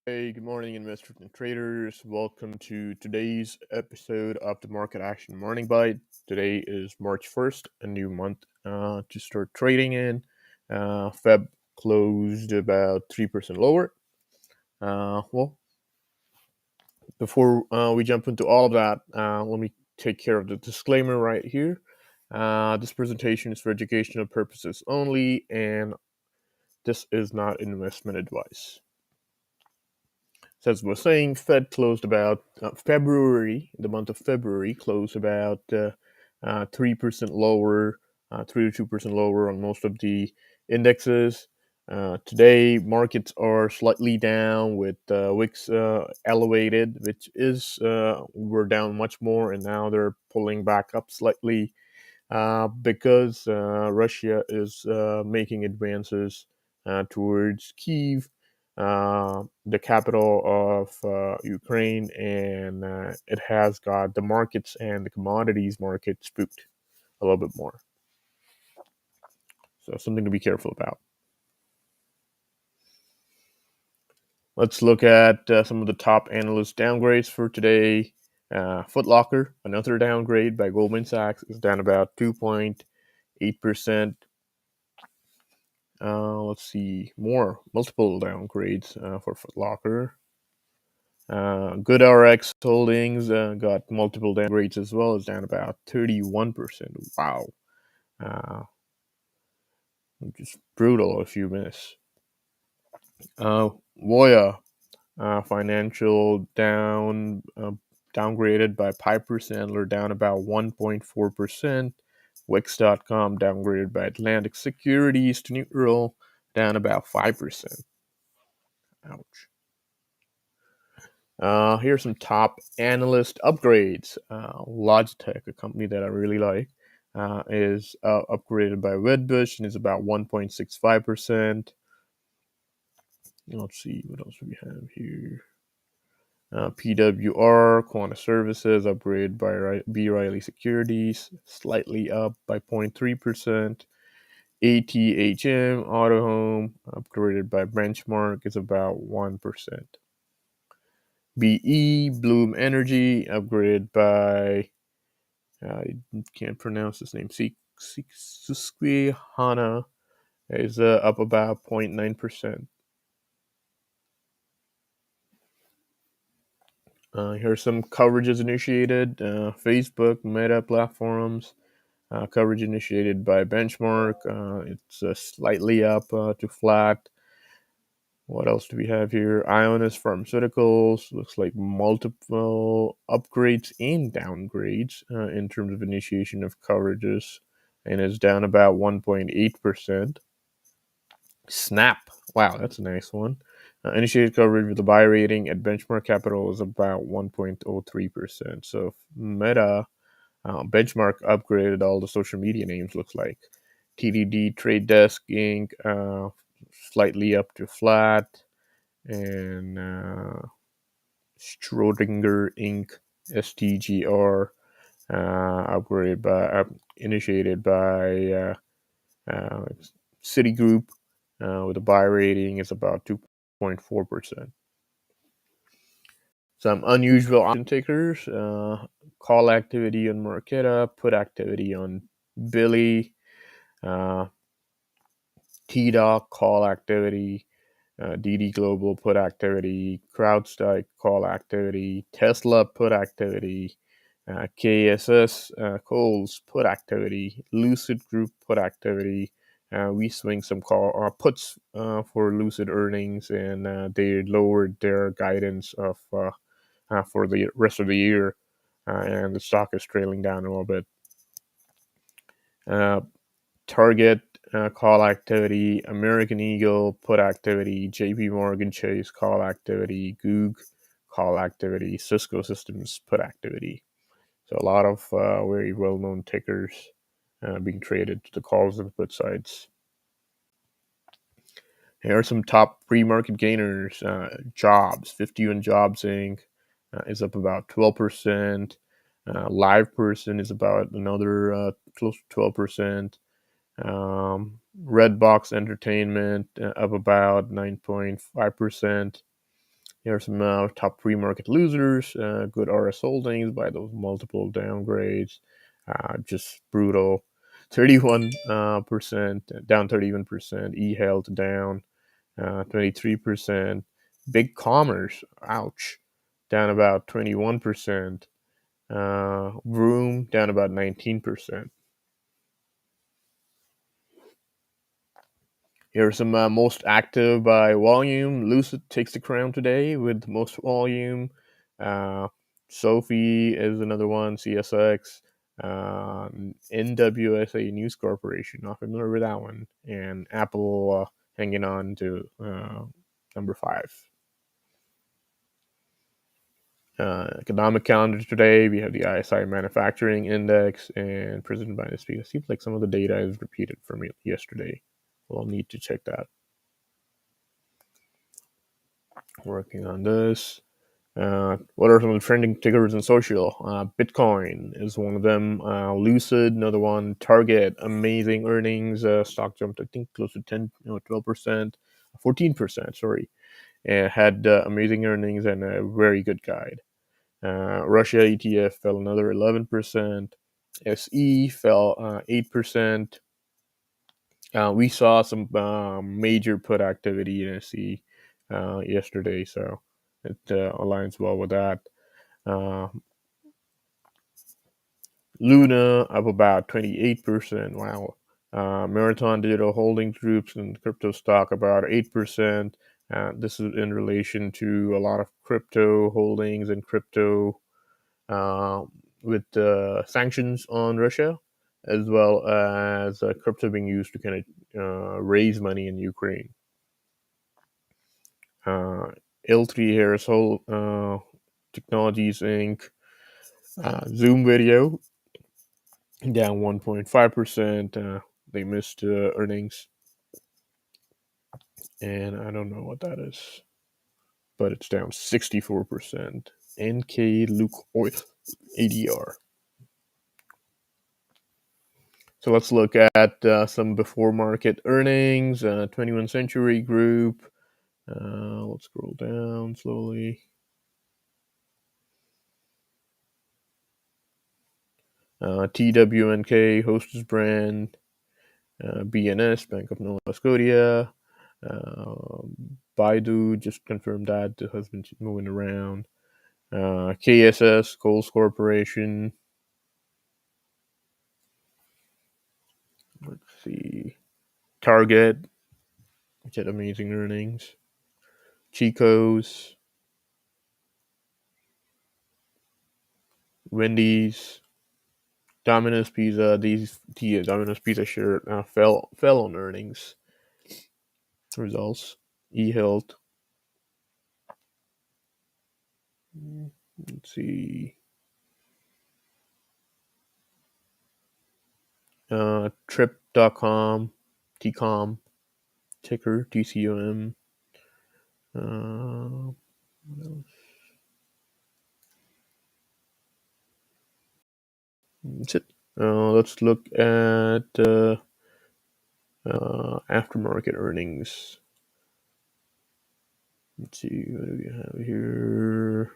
Hey, good morning, investors and traders. Welcome to today's episode of the Market Action Morning Bite. Today is March 1st, a new month to start trading in. Feb closed about 3% lower. Before we jump into all of that, let me take care of the disclaimer right here. This presentation is for educational purposes only, and this is not investment advice. So as I was saying, Fed closed about February, the month of February, closed about 3% lower, 3 to 2% lower on most of the indexes. Today, markets are slightly down with wicks elevated, which is we're down much more, and now they're pulling back up slightly because Russia is making advances towards Kyiv, the capital of Ukraine, and it has got the markets and the commodities market spooked a little bit more. So something to be careful about. Let's look at some of the top analyst downgrades for today. Foot Locker, another downgrade by Goldman Sachs, is down about 2.8%. Let's see, multiple downgrades for Foot Locker. GoodRx Holdings got multiple downgrades as well. It's down about 31%. Wow. Just brutal if you miss. Voya Financial downgraded by Piper Sandler, down about 1.4%. Wix.com downgraded by Atlantic Securities to neutral, down about 5%. Ouch. Here's some top analyst upgrades. Logitech, a company that I really like, is upgraded by Wedbush and is about 1.65%. Let's see, what else do we have here? PWR, Quanta Services, upgraded by B. Riley Securities, slightly up by 0.3%. ATHM, Auto Home, upgraded by Benchmark, is about 1%. BE, Bloom Energy, upgraded by, I can't pronounce this name, Susquehanna, is up about 0.9%. Here's some coverages initiated. Facebook, Meta platforms, coverage initiated by Benchmark. It's slightly up to flat. What else do we have here? Ionis Pharmaceuticals, looks like multiple upgrades and downgrades in terms of initiation of coverages, and is down about 1.8%. Snap, wow, that's a nice one. Initiated coverage with a buy rating at Benchmark Capital is about 1.03%. So Meta, Benchmark upgraded all the social media names, looks like. TDD Trade Desk Inc. Slightly up to flat, and Schrodinger Inc. STGR upgraded by initiated by Citigroup with a buy rating is about 2.4%. Some unusual option tickers: call activity on Marqeta, put activity on Billy, TDOC call activity, DD Global put activity, CrowdStrike call activity, Tesla put activity, KSS Coles put activity, Lucid Group put activity. We swing some puts for Lucid earnings, and they lowered their guidance of for the rest of the year, and the stock is trailing down a little bit. Target call activity, American Eagle put activity, JP Morgan Chase call activity, Goog call activity, Cisco Systems put activity. So a lot of very well-known tickers being traded to the calls and the put sides. Here are some top pre-market gainers. Jobs, 51 Jobs Inc. Is up about 12%. Live Person is about another close to 12%. Redbox Entertainment up about 9.5%. Here are some top pre-market losers. Good RS holdings by those multiple downgrades. Just brutal. 31%, down 31%. E-Health down 23%. Big Commerce, ouch, down about 21%. Vroom down about 19%. Here's some most active by volume. Lucid takes the crown today with most volume. Sophie is another one. CSX. NWSA News Corporation, not familiar with that one. And Apple hanging on to number 5. Economic calendar today, we have the ISI Manufacturing Index and President Biden's speech. It seems like some of the data is repeated from yesterday. We'll need to check that. Working on this. What are some of the trending tickers in social? Bitcoin is one of them. Lucid, another one. Target, amazing earnings. Stock jumped, I think, close to 12%, 14%. Sorry, had amazing earnings and a very good guide. Russia ETF fell another 11%. SE fell 8%. We saw some major put activity in SE yesterday, so it aligns well with that. Luna up about 28%. Wow. Marathon Digital Holdings Groups and crypto stock about 8%. This is in relation to a lot of crypto holdings and crypto with sanctions on Russia, as well as crypto being used to kind of raise money in Ukraine. L3 Harris Technologies Inc. Zoom Video down 1.5%. They missed earnings, and I don't know what that is, but it's down 64%. NK Luke Oil ADR. So let's look at some before market earnings. 21st Century Group. Let's scroll down slowly. TWNK, Hostess Brand. BNS, Bank of Nova Scotia. Baidu just confirmed that the husband's moving around. KSS, Kohl's Corporation. Let's see. Target, which had amazing earnings. Chico's. Wendy's. Domino's Pizza. Domino's Pizza share fell on earnings results. E-Health. Let's see. Trip.com, TCOM, ticker TCOM. What else? That's it. Let's look at aftermarket earnings. Let's see, what do we have here?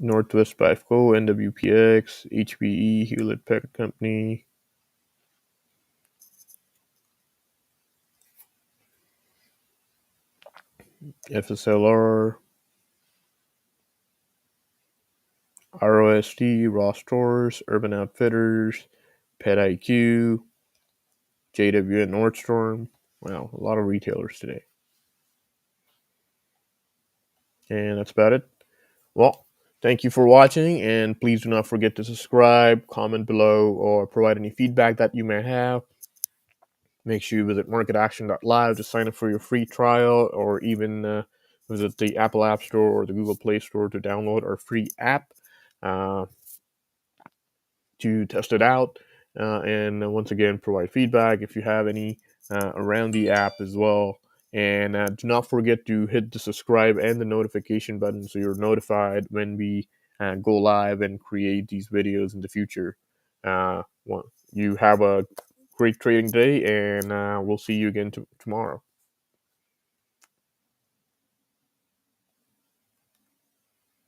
Northwest Bifco, NWPX, HPE, Hewlett Packard Company. FSLR, ROST, Ross Stores, Urban Outfitters, PetIQ, JW and Nordstrom. Wow, a lot of retailers today. And that's about it. Well, thank you for watching, and please do not forget to subscribe, comment below, or provide any feedback that you may have. Make sure you visit marketaction.live to sign up for your free trial, or even visit the Apple App Store or the Google Play Store to download our free app to test it out. And once again, provide feedback if you have any around the app as well. And do not forget to hit the subscribe and the notification button so you're notified when we go live and create these videos in the future. You have a great trading day, and we'll see you again tomorrow.